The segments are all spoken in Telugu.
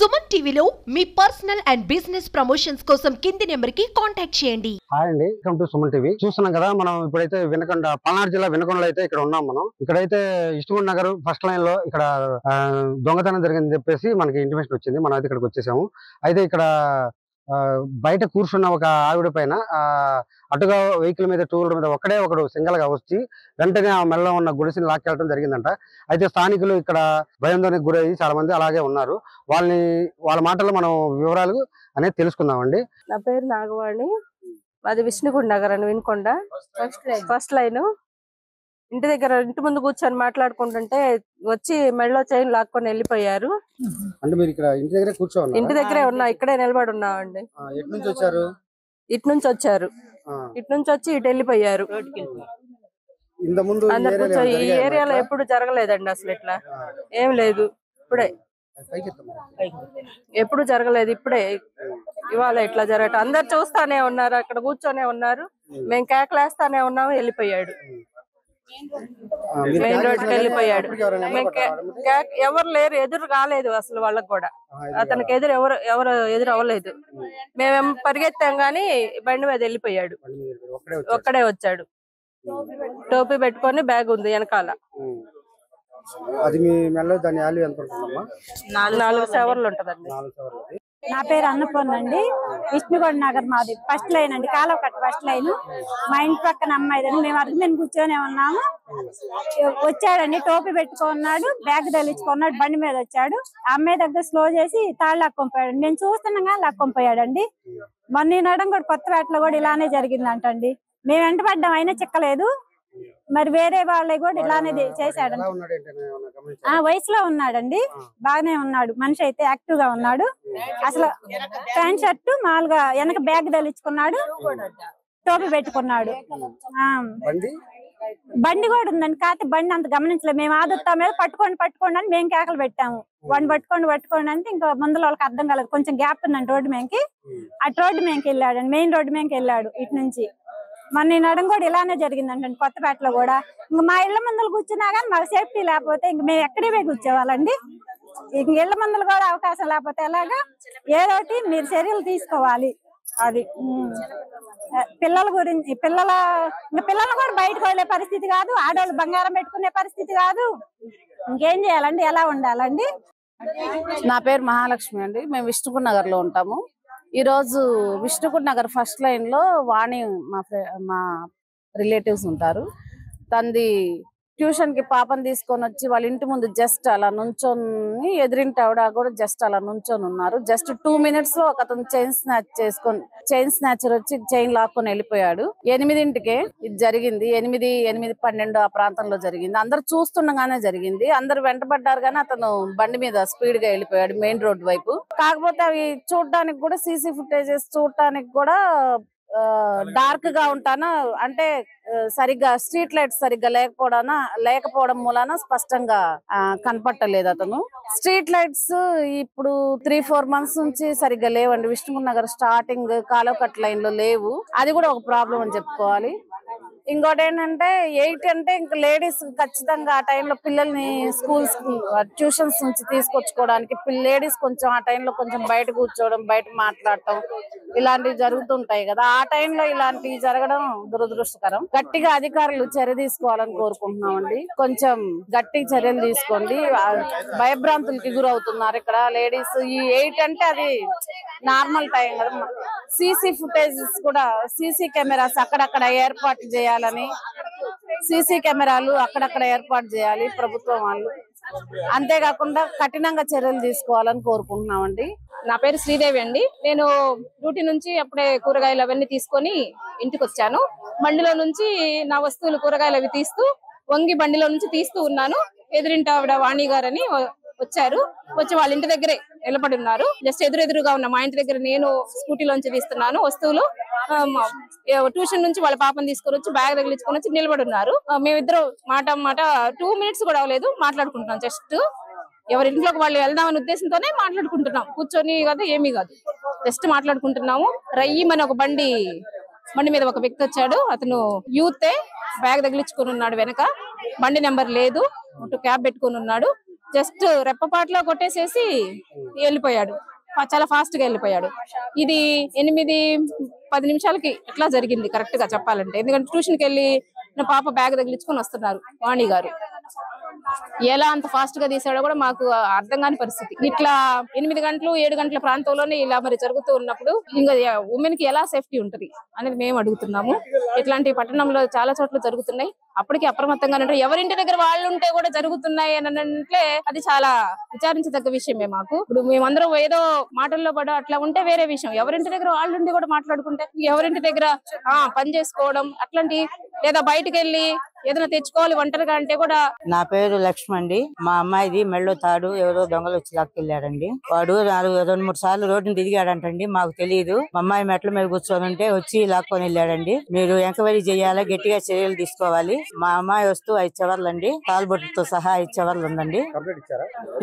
సుమన్ టీవీలో మీ పర్సనల్ అండ్ బిజినెస్ ప్రమోషన్స్ కోసం కింది నెంబర్ కి కాంటాక్ట్ చేయండి. హాయ్ అండి, వెల్కమ్ టు సుమన్ టీవీ. చూస్తున్నాం కదా, మనం ఇప్పుడైతే వినకొండ, పల్నాడు జిల్లా వినకొండలో అయితే ఇక్కడ ఉన్నాం. మనం ఇక్కడైతే ఇష్టగుండ నగర్ ఫస్ట్ లైన్ లో ఇక్కడ దొంగతనం జరిగిందని చెప్పేసి మనకి ఇంటిమేషన్ వచ్చింది. మనం అయితే ఇక్కడికి వచ్చేసాము. అయితే ఇక్కడ బయట కూర్చున్న ఒక ఆవిడ పైన అటుగా వెహికల్ మీద, టూ వీలర్ మీద ఒకడు సింగల్ గా వచ్చి వెంటనే ఆ మెడలో ఉన్న గుడిసిని లాక్కెళ్ళడం జరిగిందంట. అయితే స్థానికులు ఇక్కడ భయాందోళనకు గురయ్యి చాలా మంది అలాగే ఉన్నారు. వాళ్ళ మాటల్లో మనం వివరాలు అనేది తెలుసుకుందామండి. నా పేరు నాగవాణి, మాది విష్ణుగుండ నగర్ అని వినుకొండ ఫస్ట్ లైన్. ఇంటి ముందు కూర్చొని మాట్లాడుకుంటుంటే వచ్చి మెడలో చైన్ లాక్కొని వెళ్ళిపోయారు. అంటే మీరు ఇక్కడ ఇంటి దగ్గర కూర్చోవాలి? ఇంటి దగ్గరే ఉన్నా, ఇక్కడే నిలబడి ఉన్నామండి. ఎటు నుంచి వచ్చారు? ఇటు నుంచి వచ్చారు, ఇటు నుంచి వచ్చి ఇటు వెళ్ళిపోయారు. ఈ ఏరియాలో ఎప్పుడు జరగలేదండి అసలు, ఇట్లా ఏం లేదు. ఇప్పుడే ఎప్పుడు జరగలేదు, ఇప్పుడే ఇవాళ ఇట్లా జరగటం. అందరు చూస్తానే ఉన్నారు, అక్కడ కూర్చొనే ఉన్నారు. మేము కేకలేస్తానే ఉన్నాము, వెళ్ళిపోయాడు. మెయిన్ రోడ్కి వెళ్ళిపోయాడు. ఎవరు లేరు, ఎదురు కాలేదు అసలు. వాళ్ళకి కూడా అతనికి ఎవరు ఎదురు అవ్వలేదు. మేమేం పరిగెత్తాం గానీ బండి మీద వెళ్ళిపోయాడు. ఒక్కడే వచ్చాడు. టోపీ పెట్టుకొని బ్యాగ్ ఉంది వెనకాల. అది మీ మెడలో దాని వాల్యూ ఎంత ఉంటుందమ్మా? 4 సవర్లు ఉంటదండి. నా పేరు అన్నపూర్ణ అండి, విష్ణుగొండ నగర్ మాది ఫస్ట్ లైన్ అండి, కాలువకట్ట ఫస్ట్ లైన్. మా ఇంటి పక్కన అమ్మాయిదండి. మేము అరకు మీద కూర్చొని ఉన్నాము. వచ్చాడండి, టోపీ పెట్టుకున్నాడు, బ్యాగ్ తగిలించుకున్నాడు, బండి మీద వచ్చాడు. ఆ అమ్మాయి దగ్గర స్లో చేసి తాళ్ళు లాక్కొనిపోయాడు. నేను చూస్తున్నాగా లాక్కొనిపోయాడండి. మొన్న నడం కూడా కొత్తపేటలో కూడా ఇలానే జరిగిందంటండి. మేము వెంట పడ్డాం, అయినా చిక్కలేదు. మరి వేరే వాళ్ళే కూడా ఇలానే చేశాడండి. వయసులో ఉన్నాడండి, బాగానే ఉన్నాడు. మనిషి అయితే యాక్టివ్ గా ఉన్నాడు. అసలు ప్యాంట్ షర్ట్ మామూలుగా వెనక బ్యాగ్ తగిలించుకున్నాడు, టోపీ పెట్టుకున్నాడు. బండి కూడా ఉందండి, కాకపోతే బండి అంత గమనించలేదు. మేము ఆదుతా మీద పట్టుకోండి అని మేము కేకలు పెట్టాము. వాడిని పట్టుకోండి అంటే ఇంకా ముందు వాళ్ళకి అర్థం కాలేదు. కొంచెం గ్యాప్ ఉందండి రోడ్డు మేంకి. అటు రోడ్డు మేంకి వెళ్ళాడండి, మెయిన్ రోడ్డు మేంకి వెళ్ళాడు ఇటు నుంచి. మన నడం కూడా ఇలానే జరిగిందండి కొత్తపేటలో కూడా. ఇంక మా ఇళ్ల మందులు కూర్చున్నా కానీ మాకు సేఫ్టీ లేకపోతే ఇంక మేము ఎక్కడే పోయి కూర్చోవాలండి. ఇంక ఇళ్ల మందులు కూడా అవకాశం లేకపోతే ఎలాగా, ఏదోటి మీరు చర్యలు తీసుకోవాలి. అది పిల్లల గురించి, పిల్లలను కూడా బయటకు వెళ్ళే పరిస్థితి కాదు, ఆడవాళ్ళు బంగారం పెట్టుకునే పరిస్థితి కాదు. ఇంకేం చేయాలండి, ఎలా ఉండాలండి? నా పేరు మహాలక్ష్మి అండి, మేము విష్ణుగుండ నగర్ లో ఉంటాము. ఈ రోజు విష్ణుగుండ నగర్ ఫస్ట్ లైన్ లో వాణి మా రిలేటివ్స్ ఉంటారు. తంది ట్యూషన్ కి పాపని తీసుకొని వచ్చి వాళ్ళ ఇంటి ముందు జస్ట్ అలా నుంచొని, ఎదురింటి ఆవిడ కూడా జస్ట్ అలా నుంచొని ఉన్నారు. జస్ట్ 2 minutes లో ఒక అతను చైన్ స్నాచర్ వచ్చి చైన్ లాక్కొని వెళ్ళిపోయాడు. 8ంటికే ఇది జరిగింది. 8:12 ఆ ప్రాంతంలో జరిగింది. అందరు చూస్తుండగానే జరిగింది. అందరు వెంటబడ్డారు కానీ అతను బండి మీద స్పీడ్ గా వెళ్ళిపోయాడు మెయిన్ రోడ్ వైపు. కాకపోతే అవి చూడటానికి కూడా, సీసీ ఫుటేజెస్ చూడటానికి కూడా డార్క్ గా ఉంటానా, అంటే సరిగ్గా స్ట్రీట్ లైట్స్ సరిగ్గా లేకపోవడం మూలాన స్పష్టంగా కనపట్టలేదు అతను. స్ట్రీట్ లైట్స్ ఇప్పుడు 3-4 months నుంచి సరిగ్గా లేవండి. విష్ణుగుండ నగర్ స్టార్టింగ్ కాలువకట్ట లైన్ లో లేవు. అది కూడా ఒక ప్రాబ్లం అని చెప్పుకోవాలి. ఇంకోటి ఏంటంటే 8 అంటే ఇంకా లేడీస్ ఖచ్చితంగా ఆ టైంలో పిల్లల్ని స్కూల్స్ ట్యూషన్స్ నుంచి తీసుకొచ్చుకోవడానికి లేడీస్ కొంచెం ఆ టైంలో కొంచెం బయట కూర్చోవడం, బయట మాట్లాడటం ఇలాంటివి జరుగుతుంటాయి కదా. ఆ టైంలో ఇలాంటివి జరగడం దురదృష్టకరం. గట్టిగా అధికారులు చర్య తీసుకోవాలని కోరుకుంటున్నామండి. కొంచెం గట్టి చర్యలు తీసుకోండి. భయభ్రాంతులకి గురవుతున్నారు ఇక్కడ లేడీస్. ఈ 8 అంటే అది నార్మల్ టైం కదా. సీసీ ఫుటేజెస్ కూడా, సీసీ కెమెరాస్ అక్కడక్కడ ఏర్పాటు చేయాలని, సీసీ కెమెరాలు అక్కడక్కడ ఏర్పాటు చేయాలి ప్రభుత్వం వాళ్ళు. అంతేకాకుండా కఠినంగా చర్యలు తీసుకోవాలని కోరుకుంటున్నామండి. నా పేరు శ్రీదేవి అండి. నేను డ్యూటీ నుంచి అప్పుడే కూరగాయలు అవన్నీ తీసుకొని ఇంటికి వచ్చాను. బండిలో నుంచి నా వస్తువులు, కూరగాయలు అవి తీస్తూ వంగి బండిలో నుంచి తీస్తూ ఉన్నాను. ఎదురింటి ఆవిడ వాణి గారని వచ్చారు. వచ్చి వాళ్ళ ఇంటి దగ్గరే నిలబడి ఉన్నారు. జస్ట్ ఎదురుగా ఉన్న మా ఇంటి దగ్గర నేను స్కూటీలోంచి తీస్తున్నాను వస్తువులు. ట్యూషన్ నుంచి వాళ్ళ పాపని తీసుకొని వచ్చి బ్యాగ్ తగిలించుకొని వచ్చి నిలబడి ఉన్నారు. మేమిద్దరు మాట 2 minutes కూడా అవ్వలేదు మాట్లాడుకుంటున్నాం. జస్ట్ ఎవరి ఇంట్లోకి వాళ్ళు వెళ్దామనే ఉద్దేశంతోనే మాట్లాడుకుంటున్నాం. కూర్చొని కాదు, ఏమీ కాదు, జస్ట్ మాట్లాడుకుంటున్నాము. రయ్యమని ఒక బండి మీద ఒక వ్యక్తి వచ్చాడు. అతను యూతే, బ్యాగ్ తగిలించుకొని ఉన్నాడు. వెనక బండి నెంబర్ లేదు, క్యాబ్ పెట్టుకొని ఉన్నాడు. జస్ట్ రెప్పపాటులో కొట్టేసేసి వెళ్ళిపోయాడు. చాలా ఫాస్ట్ గా వెళ్ళిపోయాడు. ఇది 8-10 నిమిషాలకి ఎట్లా జరిగింది కరెక్ట్ గా చెప్పాలంటే. ఎందుకంటే ట్యూషన్ కి వెళ్ళి నా పాప బ్యాగ్ తగిలించుకొని వస్తున్నారు వాణి గారు. ఎలా అంత ఫాస్ట్ గా తీసాడో కూడా మాకు అర్థం కాని పరిస్థితి. ఇట్లా 8 గంటలు 7 గంటల ప్రాంతంలోనే ఇలా మరి జరుగుతూ ఉన్నప్పుడు ఇంకా ఉమెన్ కి ఎలా సేఫ్టీ ఉంటది అనేది మేము అడుగుతున్నాము. ఇట్లాంటి పట్టణంలో చాలా చోట్ల జరుగుతున్నాయి. అప్పటికి అప్రమత్తంగా ఉంటారు. ఎవరింటి దగ్గర వాళ్ళు ఉంటే కూడా జరుగుతున్నాయి అని అంటే అది చాలా విచారించదగ్గ విషయమే మాకు. ఇప్పుడు మేమందరం ఏదో మాటల్లో పడ అట్లా ఉంటే వేరే విషయం. ఎవరింటి దగ్గర వాళ్ళు ఉండి కూడా మాట్లాడుకుంటే, ఎవరింటి దగ్గర పని చేసుకోవడం అట్లాంటి, లేదా బయటకు వెళ్ళి ఏదైనా తెచ్చుకోవాలి ఒంటరిగా అంటే కూడా. నా పేరు లక్ష్మి అండి. మా అమ్మాయిది మెళ్ళో తాడు ఎవరో దొంగలు వచ్చి లాక్కెళ్ళారండి. వాడు 2-3 సార్లు రోడ్డుని తిరిగాడంటండి. మాకు తెలియదు. మా అమ్మాయి మెట్ల మీద కూర్చొని ఉంటే వచ్చి లాక్కొని వెళ్ళాడండి. మీరు ఎంక్వైరీ చేయాలి, గట్టిగా చర్యలు తీసుకోవాలి. మా అమ్మాయి వస్తూ 5 చివర్లండి, కాల్బొట్టుతో సహా 5 చివర్లు ఉందండి.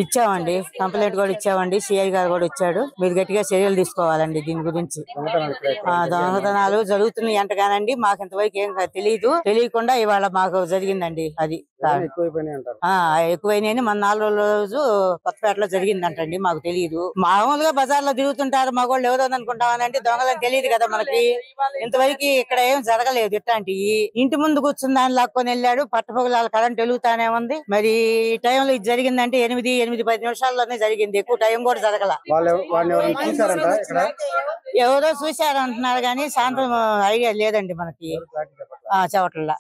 ఇచ్చామండి, కంప్లైంట్ కూడా ఇచ్చామండి. సిఐ గారు కూడా ఇచ్చాడు. మీరు గట్టిగా చర్యలు తీసుకోవాలండి దీని గురించి. దొంగతనాలు జరుగుతున్నాయి అంటగానండి. మాకు ఇంతవరకు ఏం తెలియదు. తెలియకుండా ఇవాళ మాకు జరిగిందండి. అది ఎక్కువైనాయని మన 4 రోజు కొత్తపేటలో జరిగిందంటండి. మాకు తెలియదు. మామూలుగా బజార్లో తిరుగుతుంటారు మగవాళ్ళు ఎవరో అనుకుంటామనంటే దొంగలని తెలియదు కదా మనకి. ఇంతవరకు ఇక్కడ ఏం జరగలేదు. ఇట్లాంటివి ఇంటి ముందు కూర్చుని దాన్ని లాక్కొని వెళ్ళాడు. పట్టపొగలాల కరెంట్ వెలుగుతానే ఉంది. మరి ఈ టైంలో ఇది జరిగిందంటే 8-10 నిమిషాల్లోనే జరిగింది. ఎక్కువ టైం కూడా జరగల. ఎవరో చూశారు అంటున్నారు కానీ సాయంత్రం ఐడియా లేదండి మనకి. చవట్ల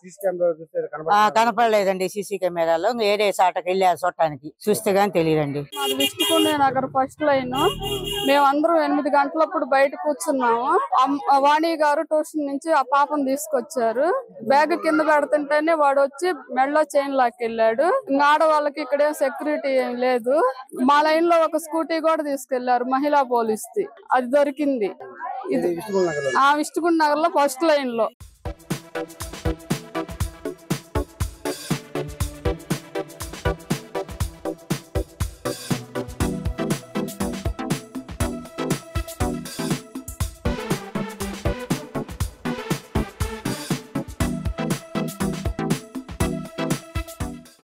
కనపడలేదండి సీసీ కెమెరాలో. ఏడే చాటకి వెళ్ళారు చూడటానికి, చూస్తే గానీ తెలియదండి. మాది విష్ణుకుండ నగర్ ఫస్ట్ లైన్. మేమందరం 8 గంటలప్పుడు బయట కూర్చున్నాము. వాణి గారు ట్యూషన్ నుంచి ఆ పాపను తీసుకొచ్చారు. బ్యాగ్ కింద పెడుతుంటేనే వాడు వచ్చి మెడలో చైన్ లాక్కెళ్ళాడు. ఆడవాళ్ళకి ఇక్కడేం సెక్యూరిటీ ఏం లేదు. మా లైన్ లో ఒక స్కూటీ కూడా తీసుకెళ్లారు మహిళా పోలీస్ ది. అది దొరికింది. ఇది విష్ణుకుండ నగర్ లో ఫస్ట్ లైన్ లో.